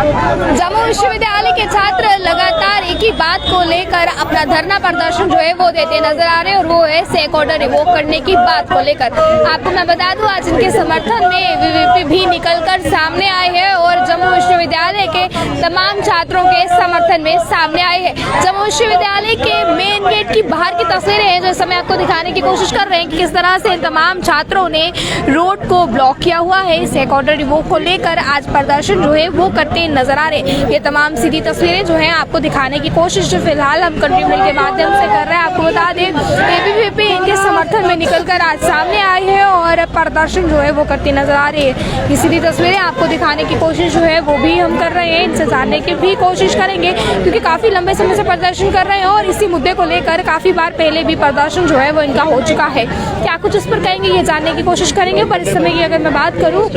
जम्मू विश्वविद्यालय के छात्र लगातार एक ही बात को लेकर अपना धरना प्रदर्शन जो है वो देते नजर आ रहे हैं और वो है सेक ऑर्डर रिवोक करने की बात को लेकर। आपको मैं बता दूं आज इनके समर्थन में एबीवीपी भी निकलकर सामने आए हैं और जम्मू विश्वविद्यालय के तमाम छात्रों के समर्थन में सामने आए हैं। जम्मू विश्वविद्यालय के मेन गेट की बाहर की तस्वीरें हैं जो इस समय आपको दिखाने की कोशिश कर रहे हैं कि किस तरह से तमाम छात्रों ने रोड को ब्लॉक किया हुआ है। सेक ऑर्डर रिवोक को लेकर आज प्रदर्शन जो है वो करते नजर आ रहे हैं। ये तमाम सीधी तस्वीरें जो हैं आपको दिखाने की कोशिश जो फिलहाल हम कंट्री मिल के माध्यम से कर रहे हैं। आपको बता दें एबीवीपी इनके समर्थन में निकलकर आज सामने आई है और प्रदर्शन जो है वो करती नजर आ रही है। ये सीधी तस्वीरें आपको दिखाने की कोशिश जो है वो भी हम कर रहे हैं, इनसे जानने की भी कोशिश करेंगे क्योंकि काफी लंबे समय से प्रदर्शन कर रहे हैं और इसी मुद्दे को लेकर काफी बार पहले भी प्रदर्शन जो है वो इनका हो चुका है। क्या कुछ इस पर कहेंगे ये जानने की कोशिश करेंगे। पर इस समय की अगर मैं बात करूँ,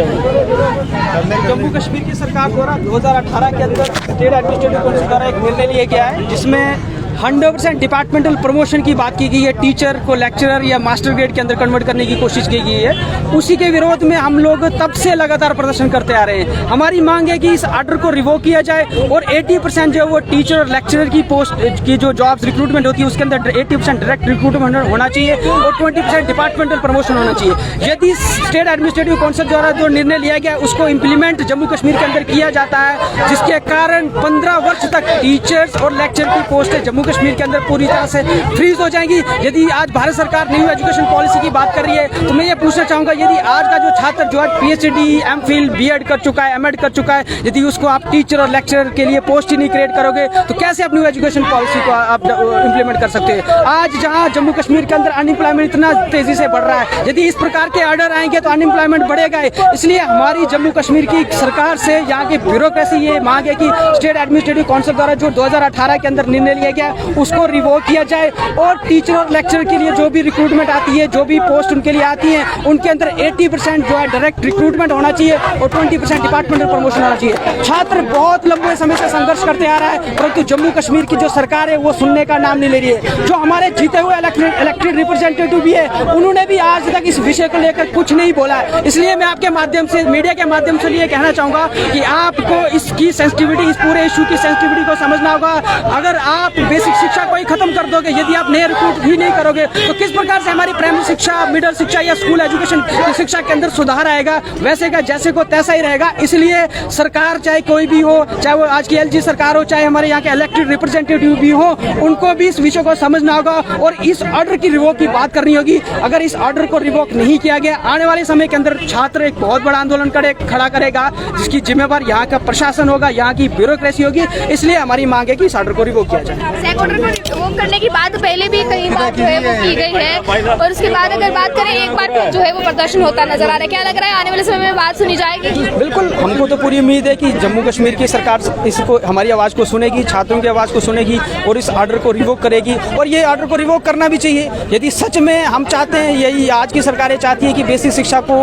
जम्मू कश्मीर की सरकार द्वारा 2018 के अंदर स्टेट एडमिनिस्ट्रेटिव काउंसिल द्वारा एक निर्णय लिया गया है जिसमें 100% डिपार्टमेंटल प्रमोशन की बात की गई है। टीचर को लेक्चरर या मास्टर ग्रेड के अंदर कन्वर्ट करने की कोशिश की गई है। उसी के विरोध में हम लोग तब से लगातार प्रदर्शन करते आ रहे हैं। हमारी मांग है कि इस आर्डर को रिवोक किया जाए और 80% जो वो टीचर और लेक्चरर की पोस्ट की जो जॉब्स रिक्रूटमेंट होती है उसके अंदर 80% डायरेक्ट रिक्रूटमेंट होना चाहिए और 20% डिपार्टमेंटल प्रमोशन होना चाहिए। यदि स्टेट एडमिनिस्ट्रेटिव काउंसिल द्वारा जो निर्णय लिया गया उसको इम्प्लीमेंट जम्मू कश्मीर के अंदर किया जाता है, जिसके कारण 15 वर्ष तक टीचर्स और लेक्चर की पोस्टें जम्मू कश्मीर के अंदर पूरी तरह से फ्रीज हो जाएंगी। यदि आज भारत सरकार न्यू एजुकेशन पॉलिसी की बात कर रही है तो मैं ये पूछना चाहूंगा, यदि आज का जो छात्र जो आज पीएचडी, एमफिल, बीएड कर चुका है, एमएड कर चुका है, यदि उसको आप टीचर और लेक्चरर के लिए पोस्ट ही नहीं क्रिएट करोगे तो कैसे आप न्यू एजुकेशन पॉलिसी को आप इम्प्लीमेंट कर सकते हैं। आज जहां जम्मू कश्मीर के अंदर अनएम्प्लॉयमेंट इतना तेजी से बढ़ रहा है, यदि इस प्रकार के ऑर्डर आएंगे तो अनएम्प्लॉयमेंट बढ़ेगा। इसलिए हमारी जम्मू कश्मीर की सरकार से यहाँ की ब्यूरोक्रेसी ये मांग है कि स्टेट एडमिनिस्ट्रेटिव काउंसिल द्वारा जो 2018 के अंदर निर्णय लिया गया उसको रिवोक किया जाए और टीचर और लेक्चरर के लिए जो भी रिक्रूटमेंट आती है, जो भी पोस्ट उनके लिए आती है, उनके अंदर 80% जो है डायरेक्ट रिक्रूटमेंट होना चाहिए और 20% डिपार्टमेंटल प्रमोशन होना चाहिए। छात्र बहुत लंबे समय से संघर्ष करते आ रहा है परंतु जम्मू कश्मीर की जो सरकार है वो सुनने का नाम नहीं ले रही है। जो हमारे जीते हुए इलेक्टेड रिप्रेजेंटेटिव भी है उन्होंने भी आज तक इस विषय को लेकर कुछ नहीं बोला है। इसलिए मैं आपके माध्यम से, मीडिया के माध्यम से ये कहना चाहूंगा कि आपको इसकी सेंसिटिविटी, इस पूरे इशू की सेंसिटिविटी को समझना होगा। अगर आप बेसिक शिक्षा को ही खत्म कर दोगे, यदि आप नए रिक्रूट ही नहीं करोगे तो किस प्रकार से हमारी प्राइमरी शिक्षा, मिडिल शिक्षा या स्कूल एजुकेशन शिक्षा के अंदर सुधार आएगा। वैसे का जैसे को तैसा ही रहेगा। इसलिए सरकार चाहे कोई भी हो, चाहे वो आज की एलजी सरकार हो, चाहे हमारे यहाँ के इलेक्टेड रिप्रेजेंटेटिव भी हो, उनको भी इस विषय को समझना होगा और इस ऑर्डर की रिवोक की बात करनी होगी। अगर इस ऑर्डर को रिवोक नहीं किया गया, आने वाले समय के अंदर छात्र एक बहुत बड़ा आंदोलन खड़ा करेगा जिसकी जिम्मेवार यहाँ का प्रशासन होगा, यहाँ की ब्यूरोक्रेसी होगी। इसलिए हमारी मांग है कि इस ऑर्डर को रिवोक किया जाए। सेक ऑर्डर को रिवोक करने की बात पहले भी कई बार जो है वो की गई है और उसके बाद अगर बात करें एक बार फिर जो है वो प्रदर्शन होता नजर आ रहा है। क्या लग रहा है आने वाले समय में बात सुनी जाएगी? बिल्कुल, हमको तो पूरी उम्मीद है कि जम्मू कश्मीर की सरकार इसको, हमारी आवाज़ को सुनेगी, छात्रों की आवाज़ को सुनेगी और इस ऑर्डर को रिवोक करेगी और ये ऑर्डर को रिवोक करना भी चाहिए। यदि सच में हम चाहते हैं, यही आज की सरकारें चाहती है कि बेसिक शिक्षा को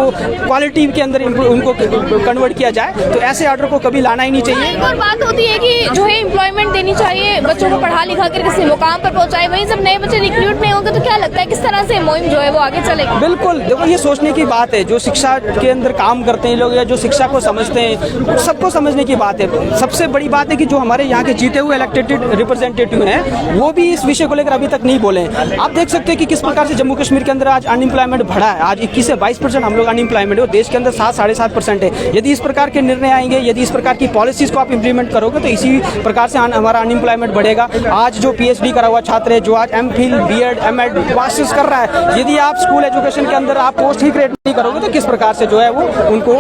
क्वालिटी के अंदर उनको कन्वर्ट किया जाए तो ऐसे ऑर्डर को कभी लाना ही नहीं चाहिए। एक और बात होती है कि जो है एम्प्लॉयमेंट देनी चाहिए, बच्चों को पढ़ा लिखा कर किसी मुकाम पर पहुंचाए। वहीं जब नए बच्चे रिक्रूट नहीं होंगे तो क्या लगता है किस तरह से मुहिम जो है वो आगे चलेगी? बिल्कुल, देखो ये सोचने की बात है। जो शिक्षा के अंदर काम करते हैं लोग या जो शिक्षा को समझते हैं, सबको समझने की बात है। सबसे बड़ी बात है कि जो हमारे यहाँ के जीते हुए इलेक्टेड रिप्रेजेंटेटिव हैं वो भी इस विषय को लेकर अभी तक नहीं बोले। आप देख सकते हैं कि किस प्रकार से जम्मू कश्मीर के अंदर आज अनएम्प्लॉयमेंट बढ़ा है। आज 21 से 22% हम लोग अनएम्प्लॉयमेंट है और देश के अंदर 7-7.5% है। यदि इस प्रकार के निर्णय आएंगे, यदि इस प्रकार की पॉलिसीज को आप इम्प्लीमेंट करोगे तो इसी प्रकार से हमारा अनएम्प्लॉयमेंट बढ़ेगा। आज जो पीएचडी करा हुआ छात्र है, जो आज एमफिल, बीएड, एमएड मास्टर्स कर रहा है, यदि आप स्कूल एजुकेशन के अंदर आप पोस्ट ही क्रिएट नहीं करोगे तो किस प्रकार से जो है वो उनको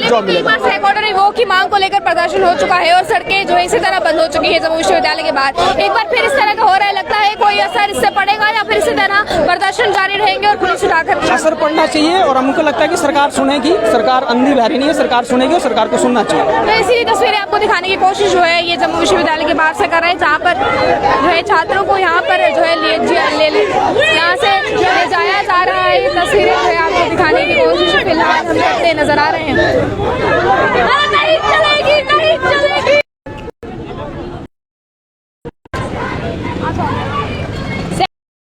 जॉब मिलेगा। सेक ऑर्डर रिवोक की मांग को लेकर प्रदर्शन हो चुका है और सड़कें जो है इसी तरह बंद हो चुकी है जम्मू विश्वविद्यालय के बाद। एक बार फिर इस तरह का हो रहा है, लगता है कोई असर इससे पड़ेगा या फिर इसी तरह प्रदर्शन जारी रहेंगे और पुलिस उठाकर? असर पड़ना चाहिए और हमको लगता है कि सरकार सुनेगी। सरकार अंधी बहरी नहीं है, सरकार सुनेगी और सरकार को सुनना चाहिए। तो इसीलिए तस्वीरें आपको दिखाने की कोशिश जो है ये जम्मू विश्वविद्यालय के बाहर से कर रहे हैं, जहाँ पर जो है छात्रों को यहाँ पर जो है यहाँ से ले जाया जा रहा है। ये तस्वीरें जो है आपको दिखाने की कोशिश फिलहाल हम करते नजर आ रहे हैं। नहीं चलेगी, नहीं चलेगी।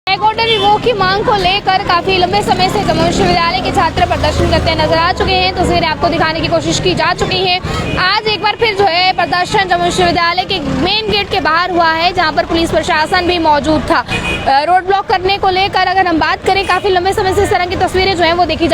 सेक ऑर्डर रिवोक की मांग को लेकर काफी लंबे समय से जम्मू विश्वविद्यालय के छात्र प्रदर्शन करते नजर आ चुके हैं। तस्वीरें आपको दिखाने की कोशिश की जा चुकी है। आज एक बार फिर जो है प्रदर्शन जम्मू विश्वविद्यालय के मेन गेट के बाहर हुआ है, जहां पर पुलिस प्रशासन भी मौजूद था। रोड ब्लॉक करने को लेकर अगर हम बात करें, काफी लंबे समय से इस तरह की तस्वीरें जो है वो देखी जा